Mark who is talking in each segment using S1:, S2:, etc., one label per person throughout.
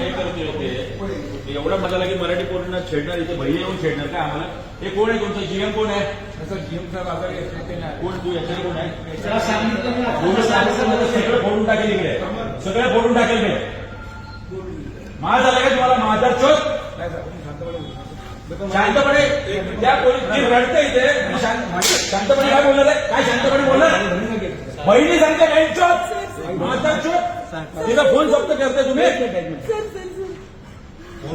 S1: हे करतोय ते एवढा मजा की मराठी पोरांना छेडणार, इथे भैया येऊन छेडणार काय आम्हाला? हे कोण आहे तुमचं जीएम कोण आहे?
S2: जीएम साहेब आजारी
S1: कोण तू याच्या कोण आहे? सगळं फोडून टाकेल इकडे, सगळं फोडून टाकेल मी. माझा झाला का तुम्हाला माझा चोट? शांतपणे त्या पोलीस रडते इथे शांतपणे काय बोलणार आहे? काय शांतपणे बोलणार? बहिणी सांगते काही चोट माझा चोट तिचा फोन फक्त करते तुम्ही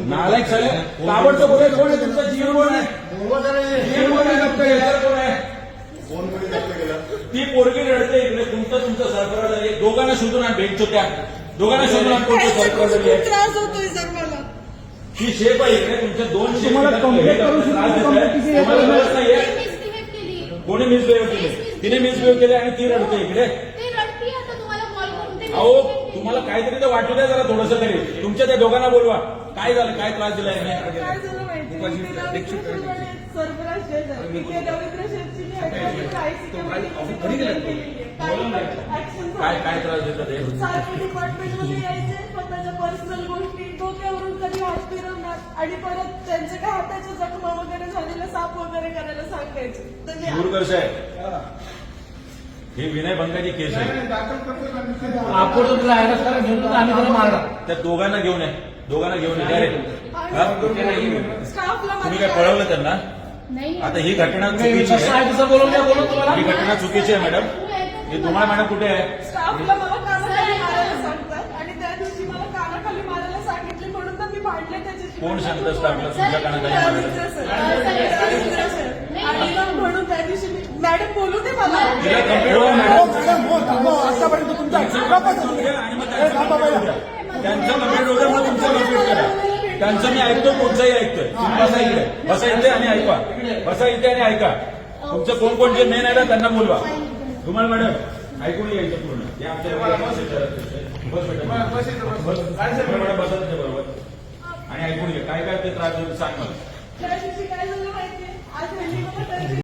S1: नालायक सगळे ताबडतोब बोले. कोण आहे तुमचा जीवन? कोण आहे? जीवन कोण आहे? जप्त केला कोण आहे? ती पोरगी रडते इकडे, तुमचं सरफराज आहे. दोघांना शोधून आण बेंच त्या दोघांना शोधून आण कोणतं सरफराज आहे.
S3: त्रास होतोय सर मला.
S1: ही शेप आहे इकडे तुमच्या दोन शेप
S3: तुम्हाला
S1: कोणी मिसबिहेव केले? तिने मिसबिहेव केले आणि ती रडते इकडे. अहो तुम्हाला काहीतरी तर वाटू द्या जरा थोडंसं तरी. तुमच्या त्या दोघांना बोलवा काय झालं, काय त्रास दिलाय?
S3: काय झालं माहिती सरफराज
S1: काय काय त्रास देतात ते?
S3: सारखे डिपार्टमेंटमध्ये यायचे, स्वतःच्या पर्सनल गोष्टी डोक्यावरून कधी हात फिरवणार आणि परत त्यांच्या काय हाताच्या जखमा वगैरे झालेल्या साफ वगैरे करायला सांगायचे.
S1: दूर कसं आहे? ही विनय भंगाची केस आहे.
S2: आपण तुला ऍरेस्ट करा घेऊन आम्ही त्याला मारला.
S1: त्या दोघांना घेऊन आहे, दोघांना घेऊन आहे.
S3: स्टाफला
S1: तुम्ही काय पळवलं त्यांना? आता ही घटना चुकीची आहे. ही घटना चुकीची आहे मॅडम. हे तुम्हाला मॅडम कुठे आहे?
S3: स्टाफला मला कानाखाली मारायला सांगतात आणि त्या दिवशी मला कानाखाली मारायला सांगितले म्हणून तर मी भांडले त्याच्याशी.
S1: कोण सांगतं स्टाफला तुमच्या कानाखाली मारायला?
S3: आणि मग म्हणून त्या दिवशी मॅडम बोलू दे मला.
S1: तिला कंप्लेंट करा मॅडम.
S2: आतापर्यंत तुमचा
S1: त्यांचं कंप्लेंट होतं मग तुमचं कंप्लेंट करा. त्यांचं मी ऐकतो, पुढचंही ऐकतोय. तुम्ही बसा इकडे, बसा इथे आणि ऐका, बसा इथे आणि ऐका. तुमचं कोण कोण जे मेन आहे ना त्यांना बोलवा. तुम्हाला मॅडम ऐकून यायचं पूर्ण. हे आमच्या मॅडम बसा बरोबर आणि ऐकून घ्या काय काय ते त्रास देऊन सांग मला.
S3: त्या दिवशी काय झालं